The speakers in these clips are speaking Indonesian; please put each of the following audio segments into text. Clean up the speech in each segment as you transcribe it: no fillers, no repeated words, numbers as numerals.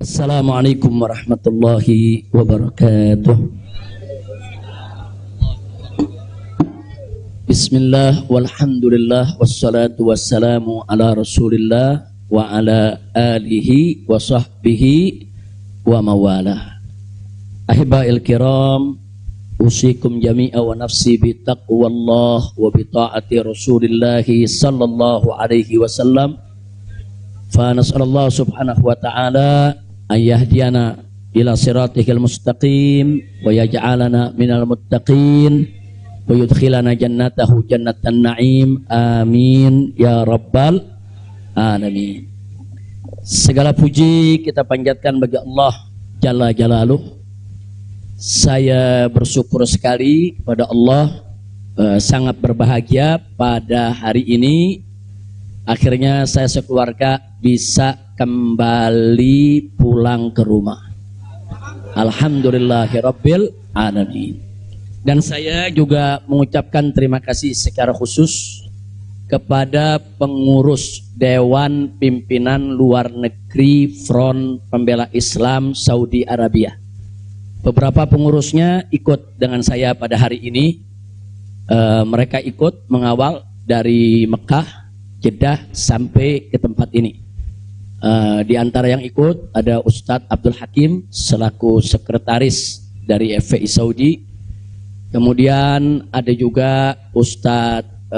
Assalamualaikum warahmatullahi wabarakatuh. Bismillah walhamdulillah wassalatu wassalamu ala rasulillah wa ala alihi wa sahbihi wa mawalah. Ahibba'il kiram, usikum jami'a wa nafsi bitaqwallah wa bita'ati rasulillahi sallallahu alaihi wasallam. Fa nas'alallah subhanahu wa ta'ala ayyahdiyana ila siratihil mustaqim wa yaj'alana minal muttaqin wa yudkhilana jannatahu jannatan na'im, amin ya rabbal alamin. Segala puji kita panjatkan bagi Allah Jalla Jalaluh. Saya bersyukur sekali kepada Allah, sangat berbahagia pada hari ini akhirnya saya sekeluarga bisa kembali pulang ke rumah. Alhamdulillahirabbil alamin. Dan saya juga mengucapkan terima kasih secara khusus kepada pengurus Dewan Pimpinan Luar Negeri Front Pembela Islam Saudi Arabia. Beberapa pengurusnya ikut dengan saya pada hari ini. Mereka ikut mengawal dari Mekah, Jeddah sampai ke tempat ini. Di antara yang ikut ada Ustadz Abdul Hakim selaku sekretaris dari FPI Saudi. Kemudian ada juga Ustadz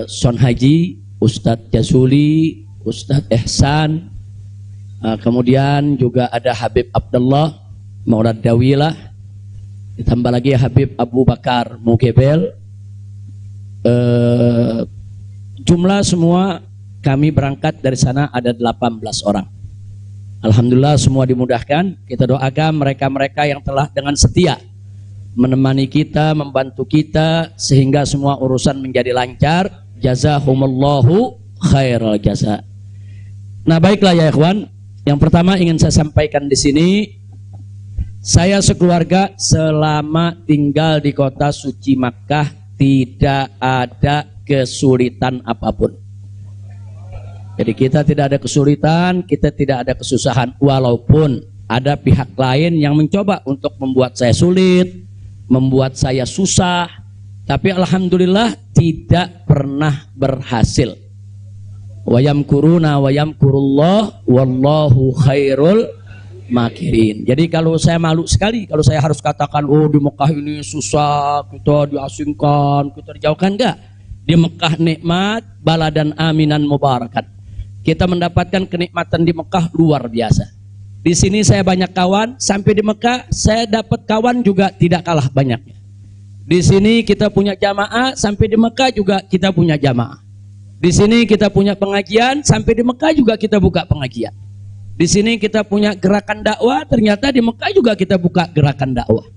Son Haji, Ustadz Jazuli, Ustadz Ihsan. Kemudian juga ada Habib Abdullah Maulad Dawilah. Ditambah lagi Habib Abu Bakar Mugebel. Jumlah semua kami berangkat dari sana ada 18 orang. Alhamdulillah semua dimudahkan. Kita doakan mereka-mereka yang telah dengan setia menemani kita, membantu kita sehingga semua urusan menjadi lancar. Jazahumullahu khairal jaza. Nah, baiklah ya ikhwan. Yang pertama ingin saya sampaikan di sini, saya sekeluarga selama tinggal di kota suci Makkah tidak ada kesulitan apapun. Jadi kita tidak ada kesulitan, kita tidak ada kesusahan, walaupun ada pihak lain yang mencoba untuk membuat saya sulit, membuat saya susah, tapi alhamdulillah tidak pernah berhasil. Wa yamkuruna wa yamkurullah wallahu khairul makirin. Jadi kalau saya malu sekali kalau saya harus katakan, oh di Mekah ini susah, kita diasingkan, kita dijauhkan. Enggak. Di Mekah nikmat, baladan aminan mubarakat. Kita mendapatkan kenikmatan di Mekah luar biasa. Di sini saya banyak kawan, sampai di Mekah saya dapat kawan juga tidak kalah banyaknya. Di sini kita punya jamaah, sampai di Mekah juga kita punya jamaah. Di sini kita punya pengajian, sampai di Mekah juga kita buka pengajian. Di sini kita punya gerakan dakwah, ternyata di Mekah juga kita buka gerakan dakwah.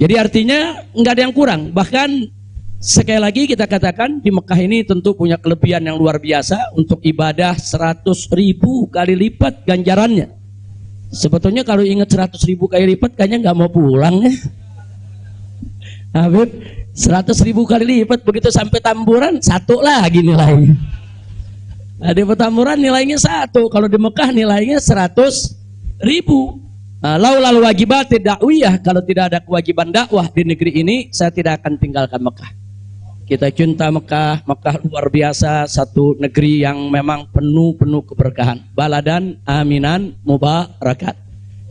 Jadi artinya nggak ada yang kurang. Bahkan sekali lagi kita katakan di Mekah ini tentu punya kelebihan yang luar biasa untuk ibadah 100.000 kali lipat ganjarannya. Sebetulnya kalau ingat 100.000 kali lipat kayaknya nggak mau pulang ya. Habib, 100.000 kali lipat begitu sampai Tamburan satu lagi nilainya. Nah, di Petamburan nilainya 1, kalau di Mekah nilainya 100.000. Laulal wajibat dakwiyah, kalau tidak ada kewajiban dakwah di negeri ini, saya tidak akan tinggalkan Mekah. Kita cinta Mekah, Mekah luar biasa, satu negeri yang memang penuh keberkahan. Baladan aminan mubarakat.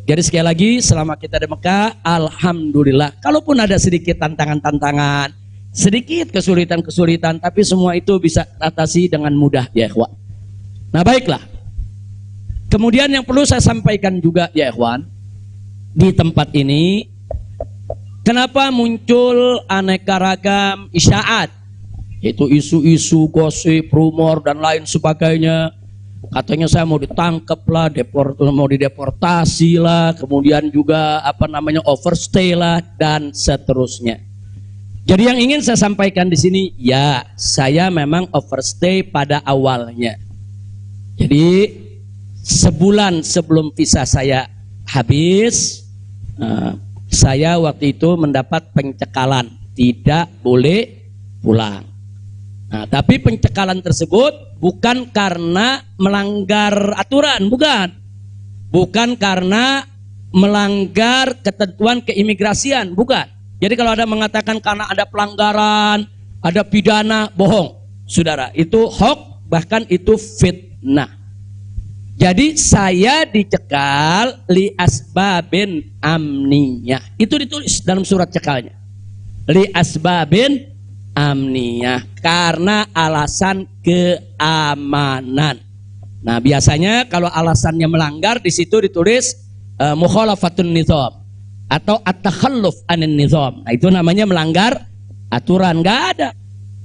Jadi sekali lagi, selama kita di Mekah, alhamdulillah. Kalaupun ada sedikit tantangan-tantangan, sedikit kesulitan-kesulitan, tapi semua itu bisa atasi dengan mudah ya ikhwan. Nah baiklah. Kemudian yang perlu saya sampaikan juga ya ikhwan, di tempat ini kenapa muncul aneka ragam isyaat, yaitu isu-isu gosip, rumor dan lain sebagainya. Katanya saya mau ditangkap lah, mau dideportasi lah, kemudian juga overstay lah dan seterusnya. Jadi yang ingin saya sampaikan di sini, ya saya memang overstay pada awalnya. Jadi sebulan sebelum visa saya habis, saya waktu itu mendapat pencekalan, tidak boleh pulang. Nah, tapi pencekalan tersebut bukan karena melanggar aturan, bukan. Bukan karena melanggar ketentuan keimigrasian, bukan. Jadi kalau ada mengatakan karena ada pelanggaran, ada pidana, bohong. Saudara, itu hoax, bahkan itu fitnah. Jadi saya dicekal li asbabin amniyah. Itu ditulis dalam surat cekalnya. Li asbabin amniyah, karena alasan keamanan. Nah, biasanya kalau alasannya melanggar di situ ditulis mukhalafatun nizam atau at-takhalluf anin nizam. Nah, itu namanya melanggar aturan. Enggak ada.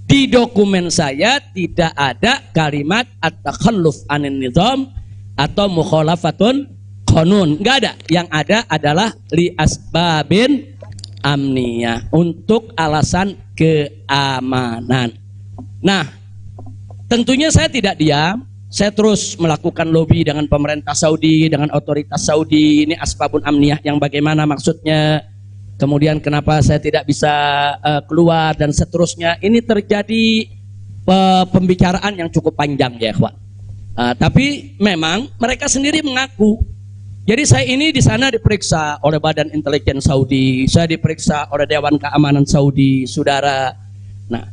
Di dokumen saya tidak ada kalimat at-takhalluf anin nizam atau mukhalafatun qanun. Enggak ada. Yang ada adalah li asbabin amniyah, untuk alasan keamanan. Nah, tentunya saya tidak diam. Saya terus melakukan lobby dengan pemerintah Saudi, dengan otoritas Saudi. Ini asbabun amniyah yang bagaimana maksudnya, kemudian kenapa saya tidak bisa keluar dan seterusnya. Ini terjadi pembicaraan yang cukup panjang ya ikhwan. Tapi memang mereka sendiri mengaku. Jadi saya ini di sana diperiksa oleh Badan Intelijen Saudi, saya diperiksa oleh Dewan Keamanan Saudi, saudara. Nah,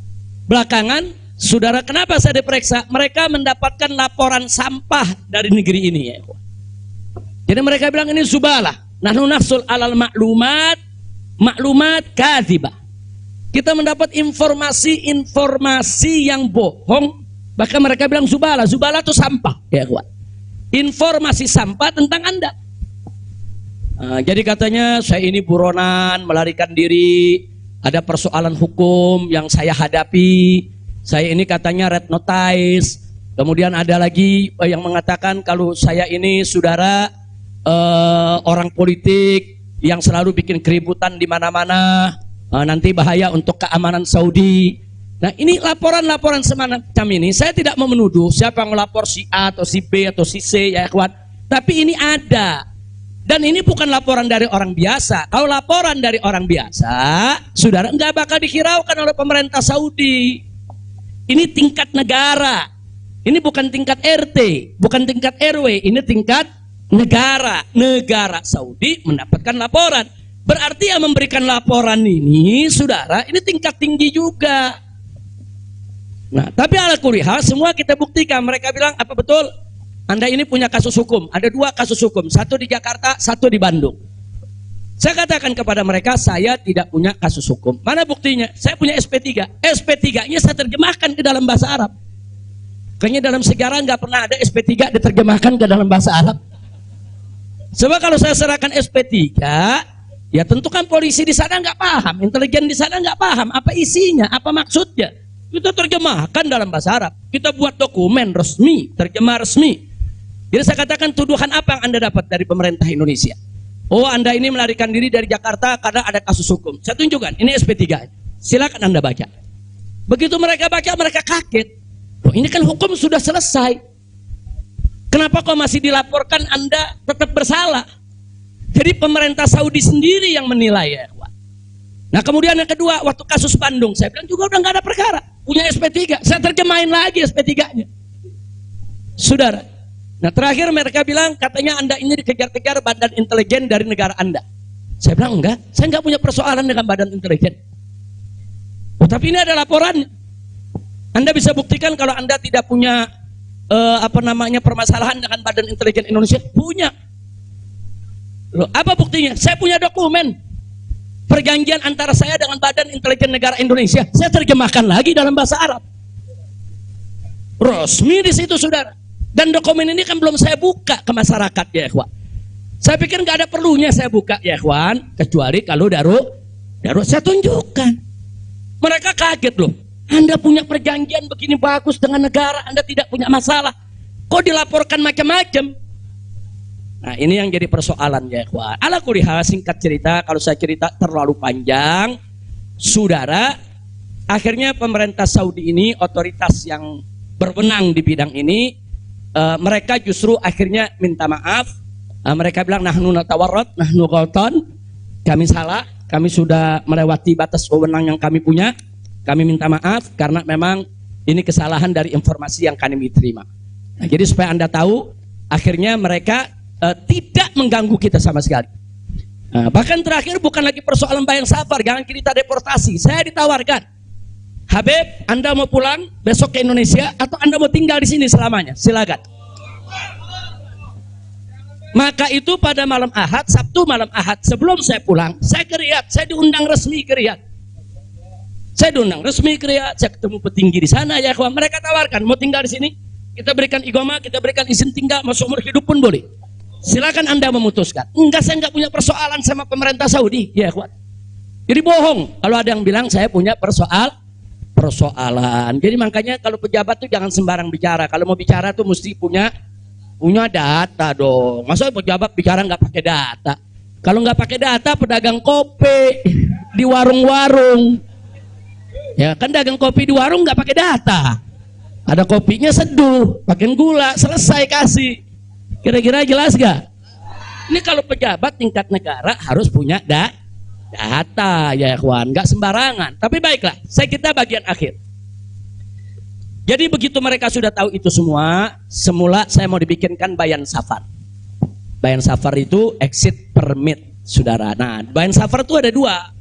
belakangan, saudara, kenapa saya diperiksa? Mereka mendapatkan laporan sampah dari negeri ini ya. Jadi mereka bilang ini zubalah. Nahnu nahsul alal maklumat kadzibah. Kita mendapat informasi yang bohong. Bahkan mereka bilang zubalah. Zubalah itu sampah ya kawan. Informasi sampah tentang Anda. Jadi katanya saya ini buronan, melarikan diri, ada persoalan hukum yang saya hadapi. Saya ini katanya red notice. Kemudian ada lagi yang mengatakan kalau saya ini saudara orang politik yang selalu bikin keributan di mana-mana, nanti bahaya untuk keamanan Saudi. Nah, ini laporan-laporan semacam ini. Saya tidak mau menuduh siapa yang melapor, si A atau si B atau si C ya ikhwan. Tapi ini ada. Dan ini bukan laporan dari orang biasa. Kalau laporan dari orang biasa, saudara, enggak bakal dihiraukan oleh pemerintah Saudi. Ini tingkat negara. Ini bukan tingkat RT, bukan tingkat RW, ini tingkat negara. Negara Saudi mendapatkan laporan. Berarti yang memberikan laporan ini, saudara, ini tingkat tinggi juga. Nah, tapi ala kulihal semua kita buktikan. Mereka bilang, apa betul? Anda ini punya kasus hukum. Ada 2 kasus hukum, satu di Jakarta, satu di Bandung. Saya katakan kepada mereka, saya tidak punya kasus hukum. Mana buktinya? Saya punya SP3. SP3-nya saya terjemahkan ke dalam bahasa Arab. Kayaknya dalam sejarah nggak pernah ada SP3 diterjemahkan ke dalam bahasa Arab. Sebab kalau saya serahkan SP3, ya tentu kan polisi di sana nggak paham, intelijen di sana nggak paham apa isinya, apa maksudnya. Kita terjemahkan dalam bahasa Arab. Kita buat dokumen resmi, terjemah resmi. Jadi saya katakan, tuduhan apa yang Anda dapat dari pemerintah Indonesia? Oh, Anda ini melarikan diri dari Jakarta karena ada kasus hukum. Saya tunjukkan, ini SP3. Silakan Anda baca. Begitu mereka baca, mereka kaget. Oh, ini kan hukum sudah selesai. Kenapa kok masih dilaporkan Anda tetap bersalah? Jadi pemerintah Saudi sendiri yang menilai ya. Nah, kemudian yang kedua, waktu kasus Bandung, saya bilang juga udah nggak ada perkara. Punya SP3, saya terjemahin lagi SP3-nya. Saudara. Nah, terakhir mereka bilang katanya Anda ini dikejar-kejar badan intelijen dari negara Anda. Saya bilang enggak, saya enggak punya persoalan dengan badan intelijen. Oh, tapi ini ada laporannya. Anda bisa buktikan kalau Anda tidak punya permasalahan dengan badan intelijen Indonesia? Punya. Loh, apa buktinya? Saya punya dokumen perjanjian antara saya dengan badan intelijen negara Indonesia. Saya terjemahkan lagi dalam bahasa Arab. Resmi di situ, saudara. Dan dokumen ini kan belum saya buka ke masyarakat ya ikhwan. Saya pikir nggak ada perlunya saya buka ya ikhwan, kecuali kalau darurat saya tunjukkan. Mereka kaget loh. Anda punya perjanjian begini bagus dengan negara, Anda tidak punya masalah. Kok dilaporkan macam-macam? Nah, ini yang jadi persoalan ya ikhwan. Ala kulihal, singkat cerita, kalau saya cerita terlalu panjang, saudara, akhirnya pemerintah Saudi ini, otoritas yang berwenang di bidang ini, mereka justru akhirnya minta maaf. Mereka bilang nahnu natawarrat, nahnu ghaltan, kami salah, kami sudah melewati batas wewenang yang kami punya. Kami minta maaf karena memang ini kesalahan dari informasi yang kami terima. Nah, jadi supaya Anda tahu, akhirnya mereka tidak mengganggu kita sama sekali. Bahkan terakhir bukan lagi persoalan bayang safar, jangan kita deportasi. Saya ditawarkan, Habib, Anda mau pulang besok ke Indonesia atau Anda mau tinggal di sini selamanya? Silakan. Maka itu pada malam Ahad, Sabtu malam Ahad, sebelum saya pulang, saya ke Riyadh, saya diundang resmi ke Riyadh. Saya diundang resmi ke Riyadh, saya ketemu petinggi di sana, ya kawan. Mereka tawarkan, mau tinggal di sini, kita berikan iqamah, kita berikan izin tinggal, masuk umur hidup pun boleh. Silakan Anda memutuskan. Enggak, saya enggak punya persoalan sama pemerintah Saudi, ya kawan. Jadi bohong kalau ada yang bilang saya punya persoalan. Jadi makanya kalau pejabat tuh jangan sembarang bicara. Kalau mau bicara tuh mesti punya data dong. Masa pejabat bicara nggak pakai data? Kalau nggak pakai data, pedagang kopi di warung-warung, ya kan dagang kopi di warung nggak pakai data. Ada kopinya seduh, pakai gula, selesai kasih. Kira-kira jelas gak? Ini kalau pejabat tingkat negara harus punya data, ya kawan, nggak sembarangan. Tapi baiklah, kita bagian akhir. Jadi begitu mereka sudah tahu itu semua, semula saya mau dibikinkan bayan safar. Bayan safar itu exit permit, saudara. Nah, bayan safar itu ada dua.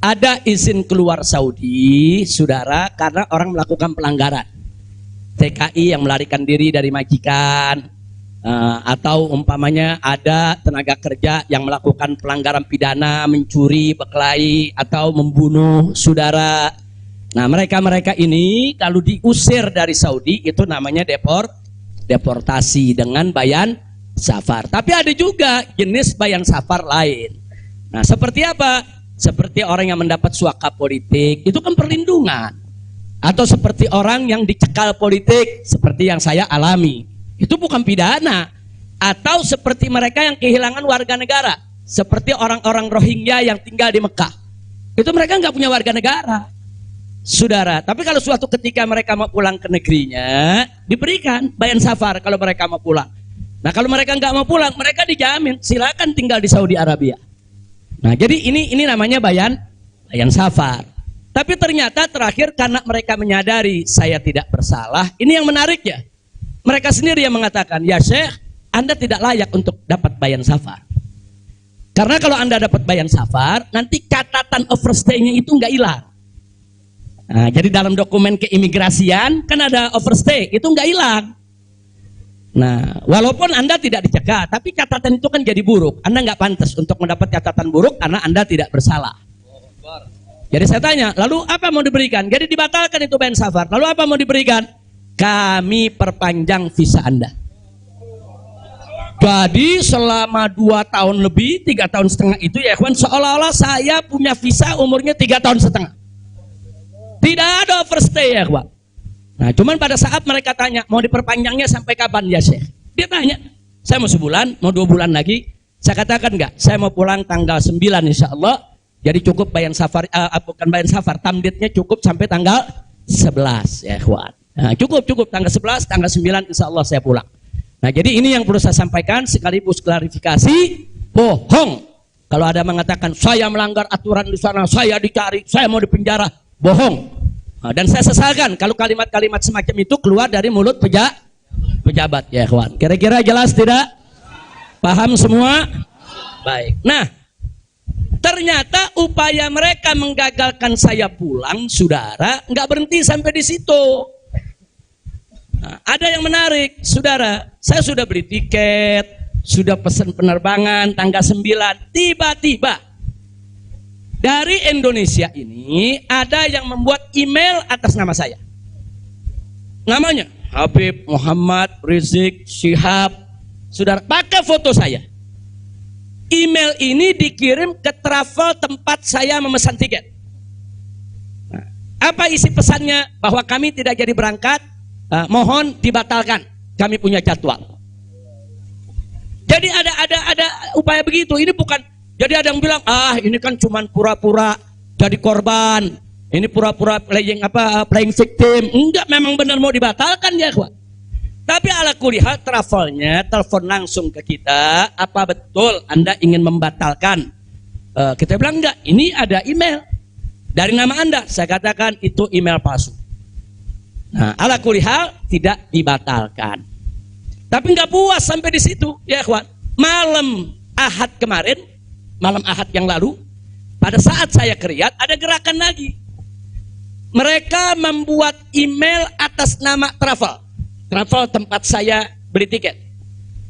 Ada izin keluar Saudi, saudara, karena orang melakukan pelanggaran. TKI yang melarikan diri dari majikan, atau umpamanya ada tenaga kerja yang melakukan pelanggaran pidana, mencuri, berkelahi, atau membunuh saudara. Nah, mereka ini kalau diusir dari Saudi itu namanya deportasi dengan bayan safar. Tapi ada juga jenis bayan safar lain. Nah, seperti apa? Seperti orang yang mendapat suaka politik, itu kan perlindungan. Atau seperti orang yang dicekal politik, seperti yang saya alami, itu bukan pidana. Atau seperti mereka yang kehilangan warga negara, seperti orang-orang Rohingya yang tinggal di Mekah, itu mereka nggak punya warga negara, saudara. Tapi kalau suatu ketika mereka mau pulang ke negerinya, diberikan bayan safar kalau mereka mau pulang. Nah, kalau mereka nggak mau pulang, mereka dijamin silakan tinggal di Saudi Arabia. Nah, jadi ini namanya bayan safar. Tapi ternyata terakhir karena mereka menyadari saya tidak bersalah, ini yang menarik ya. Mereka sendiri yang mengatakan, ya Syekh, Anda tidak layak untuk dapat bayan safar. Karena kalau Anda dapat bayan safar, nanti catatan overstay-nya itu nggak hilang. Nah, jadi dalam dokumen keimigrasian kan ada overstay, itu nggak hilang. Nah, walaupun Anda tidak dicegah, tapi catatan itu kan jadi buruk. Anda nggak pantas untuk mendapat catatan buruk karena Anda tidak bersalah. Jadi saya tanya, lalu apa mau diberikan? Jadi dibatalkan itu bayan safar. Lalu apa mau diberikan? Kami perpanjang visa Anda. Jadi selama 2 tahun lebih, 3 tahun setengah itu ya kawan, seolah-olah saya punya visa umurnya 3 tahun setengah. Tidak ada overstay ya kawan. Nah, cuman pada saat mereka tanya, mau diperpanjangnya sampai kapan ya Syekh? Dia tanya, saya mau sebulan, mau 2 bulan lagi. Saya katakan enggak, saya mau pulang tanggal 9 insya Allah. Jadi cukup bayan safar, bukan bayan safar, tamdidnya cukup sampai tanggal 11 ya kawan. Nah, cukup tanggal 11, tanggal 9 insya Allah saya pulang. Nah, jadi ini yang perlu saya sampaikan sekaligus klarifikasi, bohong. Kalau ada mengatakan saya melanggar aturan di sana, saya dicari, saya mau dipenjara, bohong. Nah, dan saya sesalkan kalau kalimat-kalimat semacam itu keluar dari mulut pejabat ya kawan. Kira-kira jelas tidak? Paham semua? Baik. Nah, ternyata upaya mereka menggagalkan saya pulang, saudara, nggak berhenti sampai di situ. Nah, ada yang menarik, saudara. Saya sudah beli tiket, sudah pesan penerbangan tanggal 9. Tiba-tiba dari Indonesia ini ada yang membuat email atas nama saya. Namanya Habib Muhammad Rizik Syihab. Saudara, pakai foto saya. Email ini dikirim ke travel tempat saya memesan tiket. Nah, apa isi pesannya? Bahwa kami tidak jadi berangkat, mohon dibatalkan. Kami punya jadwal. Jadi ada upaya begitu. Ini bukan. Jadi ada yang bilang, ini kan cuma pura-pura jadi korban. Ini pura-pura playing victim. Enggak, memang benar mau dibatalkan ya, kawan. Tapi ala kulihat travelnya telepon langsung ke kita, apa betul Anda ingin membatalkan? Kita bilang enggak, ini ada email dari nama Anda. Saya katakan itu email palsu. Nah, ala kulihat tidak dibatalkan. Tapi nggak puas sampai di situ, ya ikhwan. Malam Ahad kemarin, malam Ahad yang lalu, pada saat saya ke Riyadh, ada gerakan lagi. Mereka membuat email atas nama travel. Travel tempat saya beli tiket.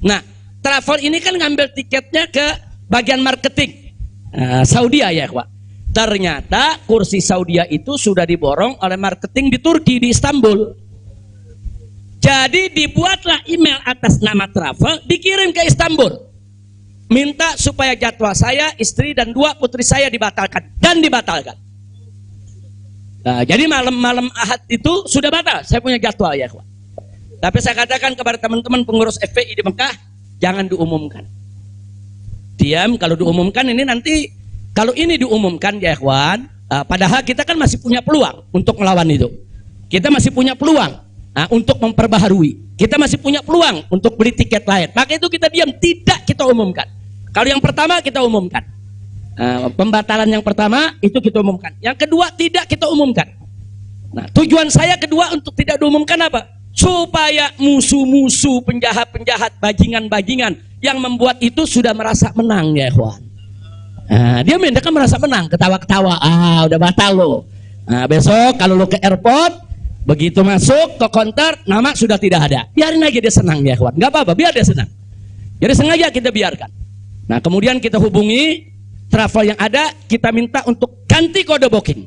Nah, travel ini kan ngambil tiketnya ke bagian marketing Saudi ya ikhwan. Ternyata kursi Saudi itu sudah diborong oleh marketing di Turki, di Istanbul. Jadi dibuatlah email atas nama travel, dikirim ke Istanbul. Minta supaya jadwal saya, istri dan 2 putri saya dibatalkan. Dan dibatalkan. Nah, jadi malam-malam Ahad itu sudah batal. Saya punya jadwal ya ikhwan. Tapi saya katakan kepada teman-teman pengurus FPI di Mekah, jangan diumumkan. Diam, kalau diumumkan ini nanti, kalau ini diumumkan ya ikhwan, padahal kita kan masih punya peluang untuk melawan itu. Kita masih punya peluang. Untuk memperbaharui, kita masih punya peluang untuk beli tiket lain. Maka itu kita diam, tidak kita umumkan. Kalau yang pertama kita umumkan, pembatalan yang pertama itu kita umumkan. Yang kedua tidak kita umumkan. Nah, tujuan saya kedua untuk tidak diumumkan apa? Supaya musuh-musuh, penjahat-penjahat, bajingan-bajingan yang membuat itu sudah merasa menang ya ikhwan. Dia kan merasa menang, ketawa-ketawa. Udah batal lo. Besok kalau lo ke airport, begitu masuk ke counter, nama sudah tidak ada. Biarin aja dia senang ya kawan. Nggak apa-apa, biar dia senang. Jadi sengaja kita biarkan. Nah, kemudian kita hubungi travel yang ada, kita minta untuk ganti kode booking.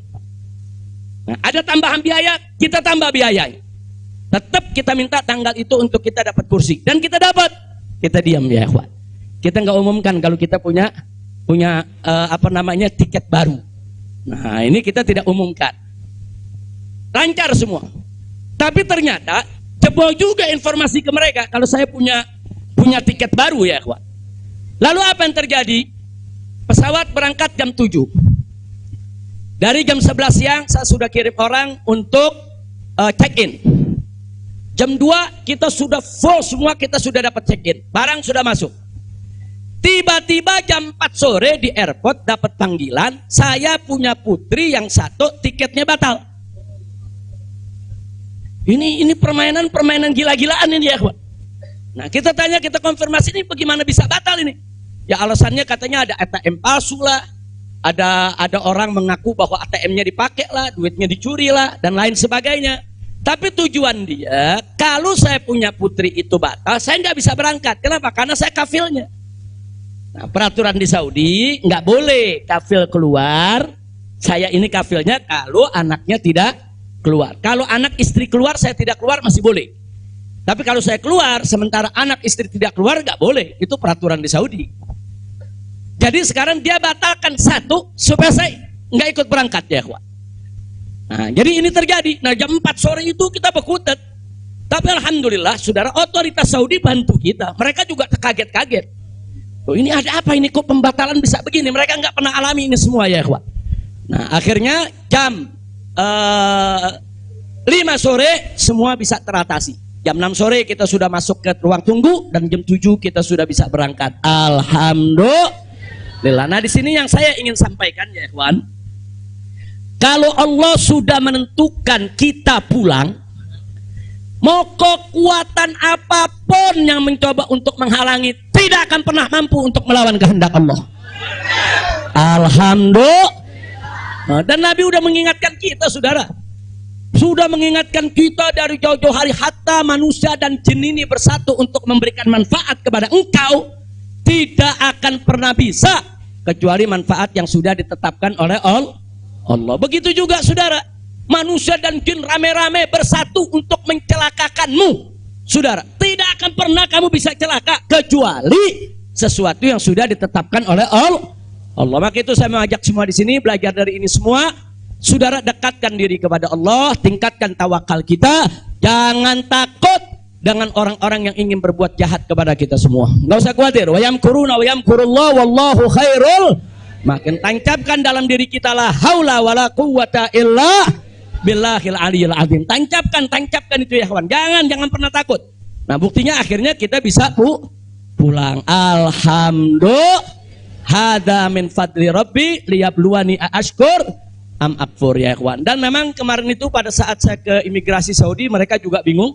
Nah, ada tambahan biaya, kita tambah biaya. Tetap kita minta tanggal itu untuk kita dapat kursi. Dan kita dapat. Kita diam ya kawan. Kita nggak umumkan kalau kita punya tiket baru. Nah, ini kita tidak umumkan. Lancar semua. Tapi ternyata jebol juga informasi ke mereka kalau saya punya tiket baru ya kawan. Lalu apa yang terjadi? Pesawat berangkat jam 7. Dari jam 11 siang saya sudah kirim orang untuk check-in. Jam 2 kita sudah full semua, kita sudah dapat check-in. Barang sudah masuk. Tiba-tiba jam 4 sore di airport dapat panggilan, saya punya putri yang satu tiketnya batal. Ini permainan gila-gilaan ini ya kawan. Nah, kita tanya, kita konfirmasi ini bagaimana bisa batal ini? Ya alasannya katanya ada ATM palsu lah, ada orang mengaku bahwa ATM-nya dipakai lah, duitnya dicuri lah, dan lain sebagainya. Tapi tujuan dia, kalau saya punya putri itu batal, saya nggak bisa berangkat. Kenapa? Karena saya kafilnya. Nah, peraturan di Saudi nggak boleh kafil keluar. Saya ini kafilnya kalau anaknya tidak keluar. Kalau anak istri keluar, saya tidak keluar masih boleh. Tapi kalau saya keluar, sementara anak istri tidak keluar, nggak boleh. Itu peraturan di Saudi. Jadi sekarang dia batalkan satu supaya saya nggak ikut berangkat ya kawan. Nah, jadi ini terjadi. Nah, jam 4 sore itu kita berkutat. Tapi alhamdulillah, saudara, otoritas Saudi bantu kita. Mereka juga terkaget-kaget. Oh, ini ada apa ini? Kok pembatalan bisa begini? Mereka nggak pernah alami ini semua ya kawan. Nah, akhirnya jam 5 sore semua bisa teratasi. Jam 6 sore kita sudah masuk ke ruang tunggu dan jam 7 kita sudah bisa berangkat. Alhamdulillah. Nah, di sini yang saya ingin sampaikan ya kawan, kalau Allah sudah menentukan kita pulang, mau kekuatan apapun yang mencoba untuk menghalangi tidak akan pernah mampu untuk melawan kehendak Allah. Alhamdulillah. Dan Nabi sudah mengingatkan kita, saudara. Sudah mengingatkan kita dari jauh-jauh hari, hatta manusia dan jin ini bersatu untuk memberikan manfaat kepada engkau, tidak akan pernah bisa kecuali manfaat yang sudah ditetapkan oleh Allah. Begitu juga saudara, manusia dan jin rame-rame bersatu untuk mencelakakanmu. Saudara, tidak akan pernah kamu bisa celaka kecuali sesuatu yang sudah ditetapkan oleh Allah. Maka itu saya mengajak semua di sini belajar dari ini semua. Saudara, dekatkan diri kepada Allah, tingkatkan tawakal kita, jangan takut dengan orang-orang yang ingin berbuat jahat kepada kita semua. Enggak usah khawatir. Wa yamkuruna wa yamkurullah wallahu khairul. Makin tancapkan dalam diri kita la haula wala quwwata illa billahil aliyil azim. Tancapkan itu ya kawan. Jangan pernah takut. Nah, buktinya akhirnya kita bisa pulang. Alhamdulillah. Hada min fadli rabbi liyabluwani ashkur am akfur ya kawan. Dan memang kemarin itu pada saat saya ke imigrasi Saudi, mereka juga bingung.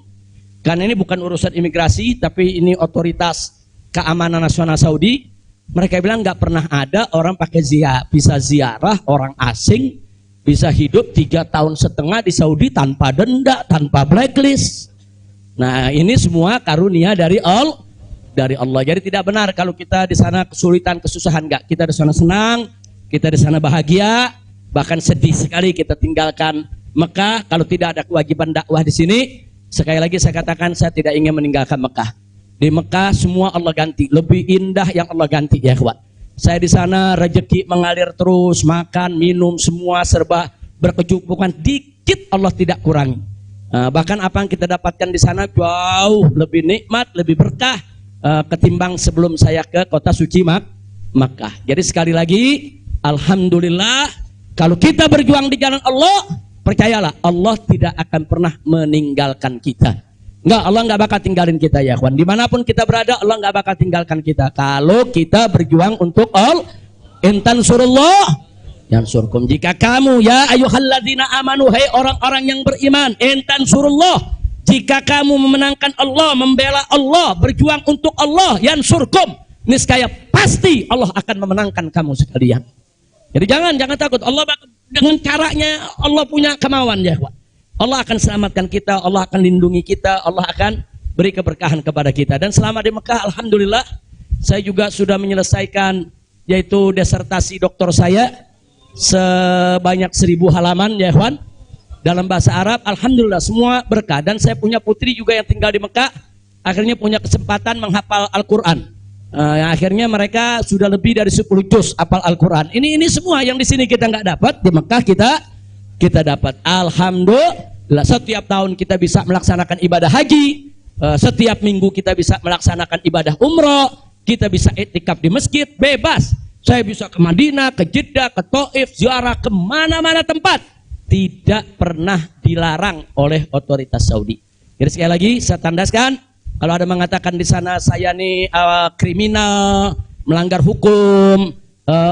karena ini bukan urusan imigrasi, tapi ini otoritas keamanan nasional Saudi. Mereka bilang nggak pernah ada orang pakai bisa ziarah orang asing, bisa hidup 3,5 tahun di Saudi tanpa denda, tanpa blacklist. Nah ini semua karunia dari Allah. Jadi tidak benar kalau kita di sana kesulitan, kesusahan, nggak. Kita di sana senang, kita di sana bahagia, bahkan sedih sekali kita tinggalkan Mekah kalau tidak ada kewajiban dakwah di sini. Sekali lagi saya katakan, saya tidak ingin meninggalkan Mekah. Di Mekah semua Allah ganti, lebih indah yang Allah ganti ya kawan. Saya di sana rezeki mengalir terus, makan, minum semua serba berkecukupan, dikit Allah tidak kurangi. Bahkan apa yang kita dapatkan di sana jauh lebih nikmat, lebih berkah ketimbang sebelum saya ke kota suci Makkah. Jadi sekali lagi, alhamdulillah kalau kita berjuang di jalan Allah, percayalah Allah tidak akan pernah meninggalkan kita. Enggak, Allah enggak bakal tinggalin kita ya kawan. Dimanapun kita berada, Allah enggak bakal tinggalkan kita. Kalau kita berjuang untuk Allah, intan surullah yansurkum. Jika kamu ya ayyuhalladzina amanu, hai orang-orang yang beriman, intan surullah, jika kamu memenangkan Allah, membela Allah, berjuang untuk Allah, yansurkum, niscaya pasti Allah akan memenangkan kamu sekalian. Jadi jangan takut. Allah dengan caranya Allah punya kemauan ya kawan. Allah akan selamatkan kita, Allah akan lindungi kita, Allah akan beri keberkahan kepada kita. Dan selama di Mekah, alhamdulillah, saya juga sudah menyelesaikan yaitu disertasi doktor saya sebanyak 1000 halaman ya kawan, dalam bahasa Arab. Alhamdulillah semua berkah. Dan saya punya putri juga yang tinggal di Mekah, akhirnya punya kesempatan menghafal Al-Quran. Akhirnya mereka sudah lebih dari 10 juz hafal Al-Quran. Ini semua yang di sini kita nggak dapat, di Mekah kita dapat. Alhamdulillah, setiap tahun kita bisa melaksanakan ibadah haji, setiap minggu kita bisa melaksanakan ibadah umroh, kita bisa iktikaf di masjid bebas. Saya bisa ke Madinah, ke Jeddah, ke Taif, ziarah kemana-mana tempat, tidak pernah dilarang oleh otoritas Saudi. Jadi sekali lagi saya tandaskan, kalau ada mengatakan di sana saya nih kriminal, melanggar hukum,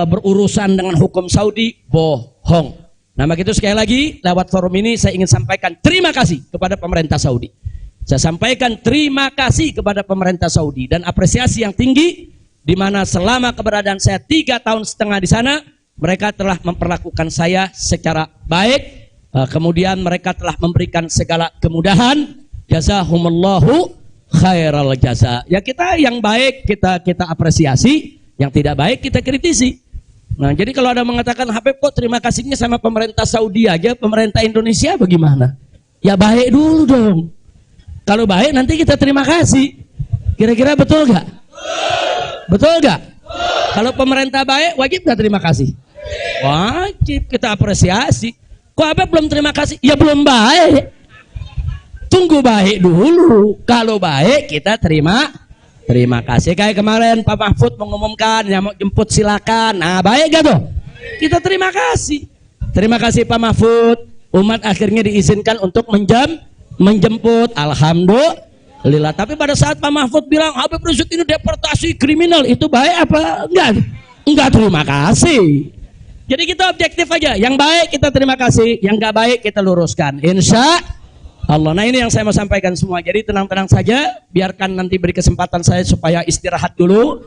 berurusan dengan hukum Saudi, bohong. Nah begitu, sekali lagi lewat forum ini saya ingin sampaikan terima kasih kepada pemerintah Saudi. Saya sampaikan terima kasih kepada pemerintah Saudi dan apresiasi yang tinggi, di mana selama keberadaan saya 3,5 tahun di sana, mereka telah memperlakukan saya secara baik. Kemudian mereka telah memberikan segala kemudahan. Jazahumullahu khairal jaza. Ya kita yang baik kita apresiasi, yang tidak baik kita kritisi. Nah, jadi kalau ada mengatakan Habib kok terima kasihnya sama pemerintah Saudi aja, pemerintah Indonesia bagaimana? Ya baik dulu dong. Kalau baik nanti kita terima kasih. Kira-kira betul gak? Betul gak? Kalau pemerintah baik wajib gak terima kasih? Wajib, kita apresiasi. Kok Habib belum terima kasih? Ya belum baik. Tunggu baik dulu. Kalau baik kita terima kasih. Kayak kemarin Pak Mahfud mengumumkan yang mau jemput silakan. Nah baik gak tuh? Kita terima kasih. Terima kasih Pak Mahfud. Umat akhirnya diizinkan untuk menjemput. Alhamdulillah. Tapi pada saat Pak Mahfud bilang Habib Rizik ini deportasi kriminal, itu baik apa? Enggak terima kasih. Jadi kita objektif aja. Yang baik kita terima kasih, yang enggak baik kita luruskan. Insya Allah. Nah ini yang saya mau sampaikan semua. Jadi tenang-tenang saja, biarkan nanti beri kesempatan saya supaya istirahat dulu.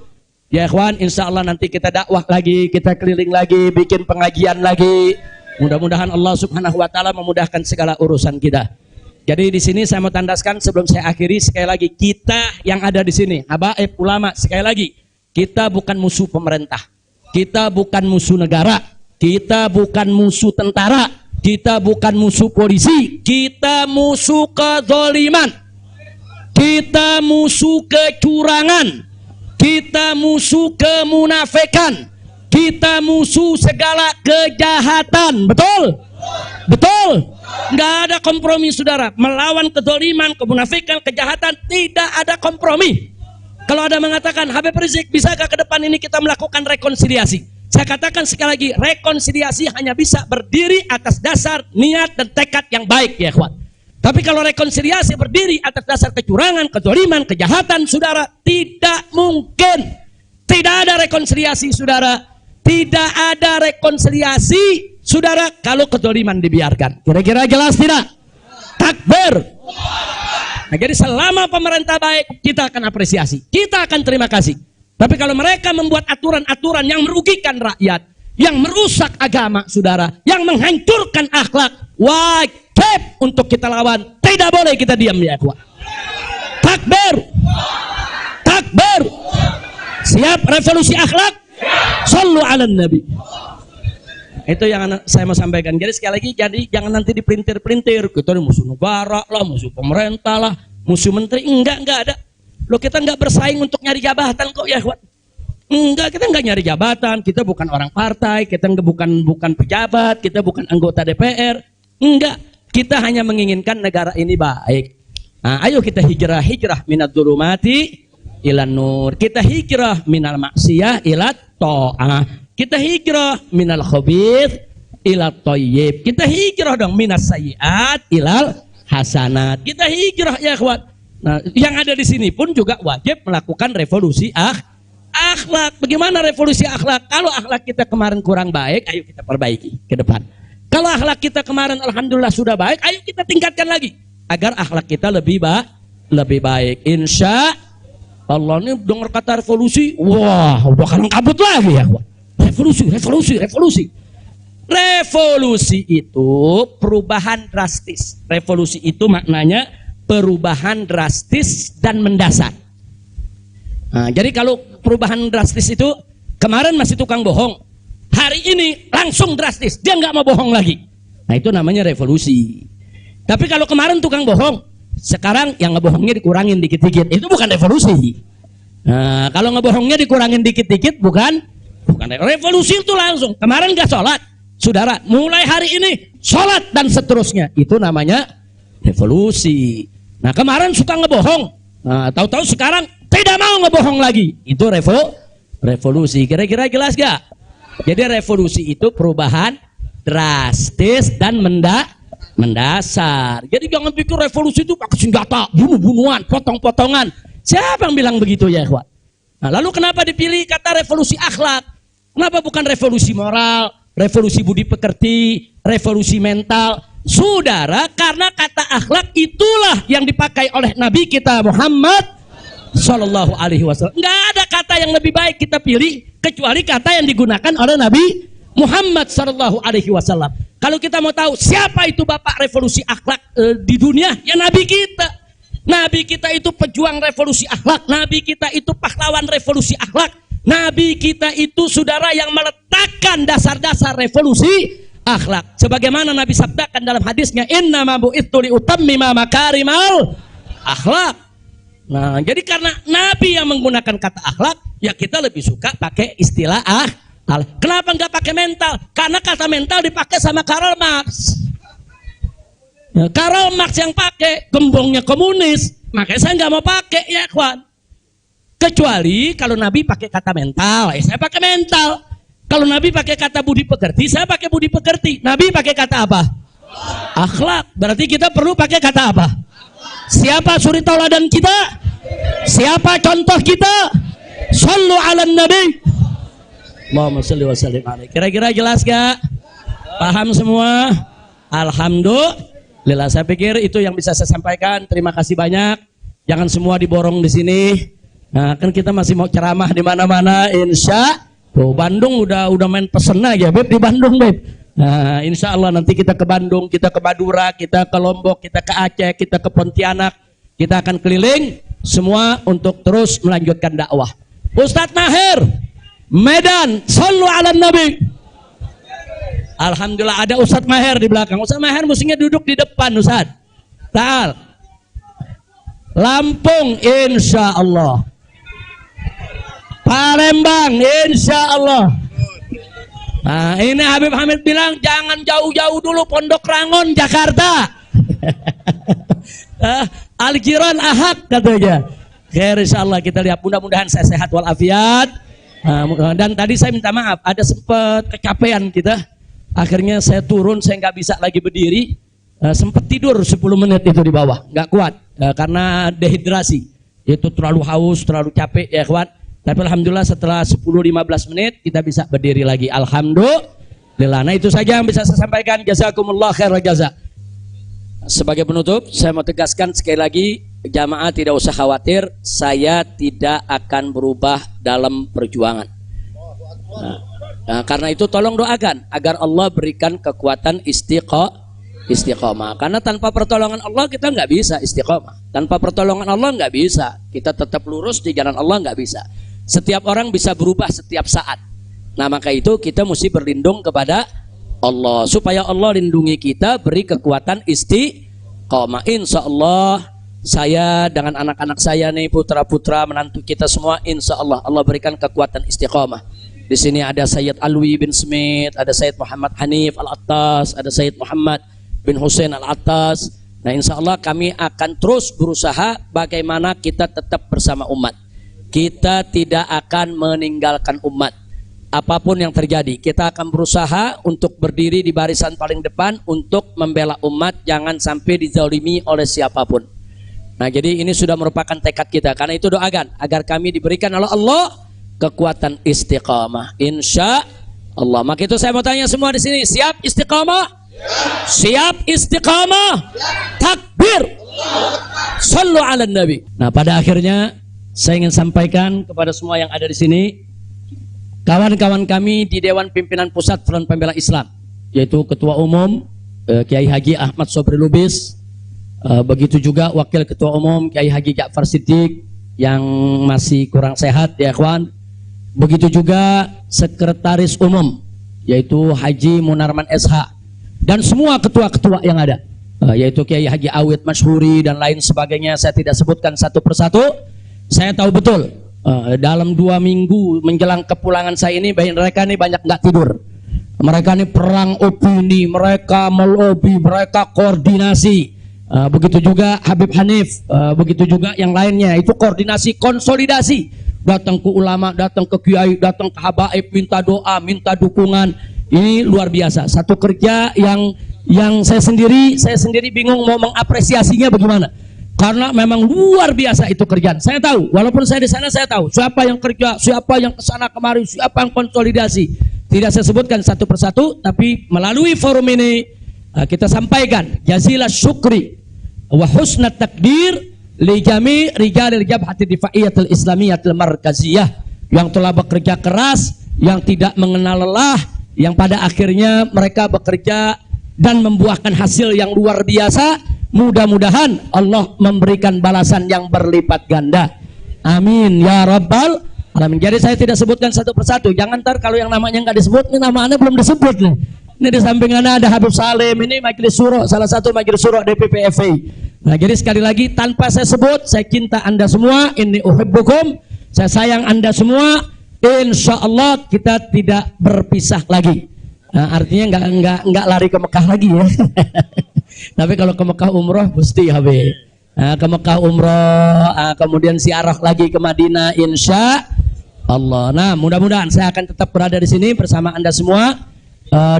Ya ikhwan, insya Allah nanti kita dakwah lagi, kita keliling lagi, bikin pengajian lagi. Mudah-mudahan Allah Subhanahu wa taala memudahkan segala urusan kita. Jadi di sini saya mau tandaskan sebelum saya akhiri, sekali lagi kita yang ada di sini, habaib ulama, sekali lagi kita bukan musuh pemerintah. Kita bukan musuh negara, kita bukan musuh tentara, kita bukan musuh polisi, kita musuh kezaliman, kita musuh kecurangan, kita musuh kemunafikan, kita musuh segala kejahatan. Betul? Betul? Nggak ada kompromi saudara. Melawan kezaliman, kemunafikan, kejahatan, tidak ada kompromi. Kalau ada mengatakan Habib Rizik, bisakah ke depan ini kita melakukan rekonsiliasi? Saya katakan sekali lagi, rekonsiliasi hanya bisa berdiri atas dasar niat dan tekad yang baik ya ikhwan. Tapi kalau rekonsiliasi berdiri atas dasar kecurangan, kezaliman, kejahatan, saudara, tidak mungkin. Tidak ada rekonsiliasi saudara. Tidak ada rekonsiliasi saudara kalau kezaliman dibiarkan. Kira-kira jelas tidak? Takbir. Nah, jadi selama pemerintah baik, kita akan apresiasi, kita akan terima kasih. Tapi kalau mereka membuat aturan-aturan yang merugikan rakyat, yang merusak agama, saudara, yang menghancurkan akhlak, wajib untuk kita lawan. Tidak boleh kita diam, ya ikhwan. Takbir, takbir. Siap revolusi akhlak? Sallu ala nabi. Itu yang saya mau sampaikan. Jadi sekali lagi, jadi jangan nanti dipelintir-pelintir. Kita ini musuh negara lah, musuh pemerintah lah, musuh menteri. Enggak ada. Loh, kita enggak bersaing untuk nyari jabatan kok, ya ikhwan. Enggak, kita enggak nyari jabatan. Kita bukan orang partai, kita bukan pejabat, kita bukan anggota DPR. Enggak, kita hanya menginginkan negara ini baik. Nah, ayo kita hijrah minad dzulumati ilan nur. Kita hijrah minal maksiyah ilat ta'ah. Kita hijrah minal khabith ilat thayyib. Kita hijrah dong minas sayyiat ilal hasanat. Kita hijrah, ya ikhwan. Nah, yang ada di sini pun juga wajib melakukan revolusi akhlak. Bagaimana revolusi akhlak? Kalau akhlak kita kemarin kurang baik, ayo kita perbaiki ke depan. Kalau akhlak kita kemarin alhamdulillah sudah baik, ayo kita tingkatkan lagi agar akhlak kita lebih baik. Insya Allah. Ini dengar kata revolusi, wah udah kalang kabut lagi, ya. Revolusi. Revolusi itu perubahan drastis. Revolusi itu maknanya perubahan drastis dan mendasar. Nah, jadi kalau perubahan drastis itu kemarin masih tukang bohong, hari ini langsung drastis, dia nggak mau bohong lagi. Nah, itu namanya revolusi. Tapi kalau kemarin tukang bohong, sekarang yang ngebohongnya dikurangin dikit-dikit, itu bukan revolusi. Nah, kalau ngebohongnya dikurangin dikit-dikit bukan revolusi. Itu langsung. Kemarin nggak sholat, saudara, mulai hari ini sholat dan seterusnya, itu namanya revolusi. Nah, kemarin suka ngebohong, nah, tahu-tahu sekarang tidak mau ngebohong lagi, itu revolusi. Kira-kira jelas gak? Jadi revolusi itu perubahan drastis dan mendasar. Jadi jangan pikir revolusi itu pakai senjata, bunuh-bunuhan, potong-potongan. Siapa yang bilang begitu, ya ikhwan? Nah, lalu kenapa dipilih kata revolusi akhlak? Kenapa bukan revolusi moral, revolusi budi pekerti, revolusi mental? Saudara, karena kata akhlak itulah yang dipakai oleh Nabi kita Muhammad Sallallahu Alaihi Wasallam. Nggak ada kata yang lebih baik kita pilih kecuali kata yang digunakan oleh Nabi Muhammad Sallallahu Alaihi Wasallam. Kalau kita mau tahu siapa itu bapak revolusi akhlak di dunia, ya Nabi kita. Nabi kita itu pejuang revolusi akhlak. Nabi kita itu pahlawan revolusi akhlak. Nabi kita itu saudara yang meletakkan dasar-dasar revolusi akhlak. Sebagaimana Nabi sabdakan dalam hadisnya, innama bu'itsu liutammima makarimal akhlak. Nah, jadi karena Nabi yang menggunakan kata akhlak, ya kita lebih suka pakai istilah akhlak. Kenapa nggak pakai mental? Karena kata mental dipakai sama Karl Marx. Ya, Karl Marx yang pakai, gembongnya komunis, makanya saya nggak mau pakai, ya kawan. Kecuali kalau Nabi pakai kata mental, ya saya pakai mental. Kalau Nabi pakai kata budi pekerti, saya pakai budi pekerti. Nabi pakai kata apa? Akhlak. Berarti kita perlu pakai kata apa? Siapa suri tauladan kita? Siapa contoh kita? Sallu ala nabi. Allahumma shalli wa sallim alaihi. Kira-kira jelas gak? Paham semua? Alhamdulillah. Saya pikir itu yang bisa saya sampaikan. Terima kasih banyak. Jangan semua diborong di sini. Nah, kan kita masih mau ceramah di mana-mana, insya. Tuh, Bandung udah main pesen aja, Beb, di Bandung, Beb. Nah, insya Allah nanti kita ke Bandung, kita ke Madura, kita ke Lombok, kita ke Aceh, kita ke Pontianak. Kita akan keliling semua untuk terus melanjutkan dakwah. Ustadz Maher, Medan, sallu ala nabi. Alhamdulillah ada Ustadz Maher di belakang. Ustadz Maher mestinya duduk di depan, Ustadz. Ta'al. Lampung, insya Allah. Palembang, insya Allah. Nah, ini Habib Hamid bilang jangan jauh-jauh dulu, Pondok Rangon, Jakarta. Al-Jiran Ahad katanya. Khair, insya Allah kita lihat, mudah-mudahan saya sehat walafiat. Dan tadi saya minta maaf, ada sempat kecapean kita. Akhirnya saya turun, saya nggak bisa lagi berdiri. Sempat tidur 10 menit itu di bawah, nggak kuat karena dehidrasi. Itu terlalu haus, terlalu capek, ya kawan. Tapi alhamdulillah setelah 10-15 menit kita bisa berdiri lagi. Alhamdulillah. Nah, itu saja yang bisa saya sampaikan. Jazakumullah khairal jaza. Sebagai penutup, saya mau tegaskan sekali lagi, jamaah tidak usah khawatir, saya tidak akan berubah dalam perjuangan. Nah, karena itu tolong doakan agar Allah berikan kekuatan istiqomah. Karena tanpa pertolongan Allah kita nggak bisa istiqomah. Tanpa pertolongan Allah nggak bisa. Kita tetap lurus di jalan Allah nggak bisa. Setiap orang bisa berubah setiap saat. Nah maka itu kita mesti berlindung kepada Allah supaya Allah lindungi kita, beri kekuatan istiqomah. Insya Allah saya dengan anak-anak saya nih, putra-putra menantu kita semua, insya Allah Allah berikan kekuatan istiqomah. Di sini ada Sayyid Alwi bin Smith, ada Sayyid Muhammad Hanif Al-Attas, ada Sayyid Muhammad bin Hussein Al-Attas. Nah insya Allah kami akan terus berusaha bagaimana kita tetap bersama umat. Kita tidak akan meninggalkan umat. Apapun yang terjadi, kita akan berusaha untuk berdiri di barisan paling depan untuk membela umat, jangan sampai dizalimi oleh siapapun. Nah jadi ini sudah merupakan tekad kita. Karena itu doakan agar kami diberikan oleh Allah kekuatan istiqamah, insya Allah. Maka itu saya mau tanya semua di sini, siap istiqamah? Siap istiqamah? Takbir! Sallu ala Nabi. Nah pada akhirnya saya ingin sampaikan kepada semua yang ada di sini, kawan-kawan kami di Dewan Pimpinan Pusat Front Pembela Islam, yaitu Ketua Umum Kiai Haji Ahmad Sobri Lubis, begitu juga Wakil Ketua Umum Kiai Haji Ja'far Siddiq yang masih kurang sehat ya kawan. Begitu juga Sekretaris Umum yaitu Haji Munarman SH dan semua ketua-ketua yang ada, yaitu Kiai Haji Awid Masyhuri dan lain sebagainya. Saya tidak sebutkan satu persatu. Saya tahu betul dalam 2 minggu menjelang kepulangan saya ini, mereka ini banyak nggak tidur. Mereka ini perang opini, mereka melobi, mereka koordinasi. Begitu juga Habib Hanif, begitu juga yang lainnya, itu koordinasi, konsolidasi. Datang ke ulama, datang ke kiai, datang ke habaib, minta doa, minta dukungan. Ini luar biasa. Satu kerja yang saya sendiri bingung mau mengapresiasinya bagaimana. Karena memang luar biasa itu kerjaan. Saya tahu, walaupun saya di sana saya tahu siapa yang kerja, siapa yang kesana kemari, siapa yang konsolidasi. Tidak saya sebutkan satu persatu, tapi melalui forum ini kita sampaikan jazilah syukri wa husnat takdir li jami' rijalil jabhati difaiyatil islamiyatil markaziyah yang telah bekerja keras, yang tidak mengenal lelah, yang pada akhirnya mereka bekerja dan membuahkan hasil yang luar biasa. Mudah-mudahan Allah memberikan balasan yang berlipat ganda. Amin ya rabbal alamin. Jadi saya tidak sebutkan satu persatu. Jangan ntar kalau yang namanya nggak disebut, ini namanya belum disebut nih. Ini di samping ada Habib Salim, ini majelis syuro, salah satu majelis syuro DPP FI. Nah jadi sekali lagi tanpa saya sebut, saya cinta anda semua. Inni uhibbukum, saya sayang anda semua. Insya Allah kita tidak berpisah lagi. Nah, artinya nggak lari ke Mekah lagi ya. Tapi kalau ke Mekah umroh mesti Habib. Nah, ke Mekah umroh, kemudian ziarah lagi ke Madinah, insya Allah. Nah, mudah-mudahan saya akan tetap berada di sini bersama anda semua,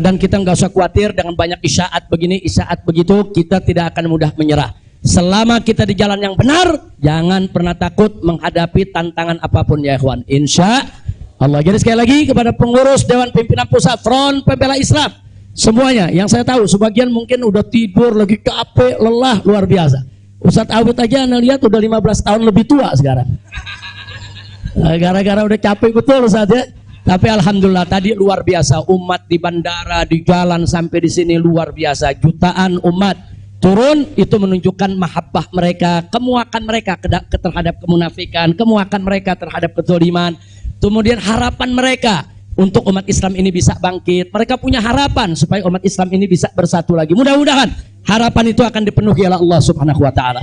dan kita nggak usah khawatir dengan banyak isyaat begini, isyaat begitu. Kita tidak akan mudah menyerah. Selama kita di jalan yang benar, jangan pernah takut menghadapi tantangan apapun ya ikhwan. Insya Allah. Jadi sekali lagi kepada pengurus Dewan Pimpinan Pusat Front Pembela Islam, semuanya yang saya tahu sebagian mungkin udah tidur lagi, capek, lelah luar biasa. Ustadz Awid aja anda lihat udah 15 tahun lebih tua sekarang. Gara-gara udah capek betul Ustadz ya. Tapi alhamdulillah tadi luar biasa, umat di bandara, di jalan sampai di sini luar biasa. Jutaan umat turun, itu menunjukkan mahabbah mereka, kemuakan mereka terhadap kemunafikan, kemuakan mereka terhadap kezaliman. Kemudian harapan mereka untuk umat Islam ini bisa bangkit. Mereka punya harapan supaya umat Islam ini bisa bersatu lagi. Mudah-mudahan harapan itu akan dipenuhi oleh Allah Subhanahu wa taala.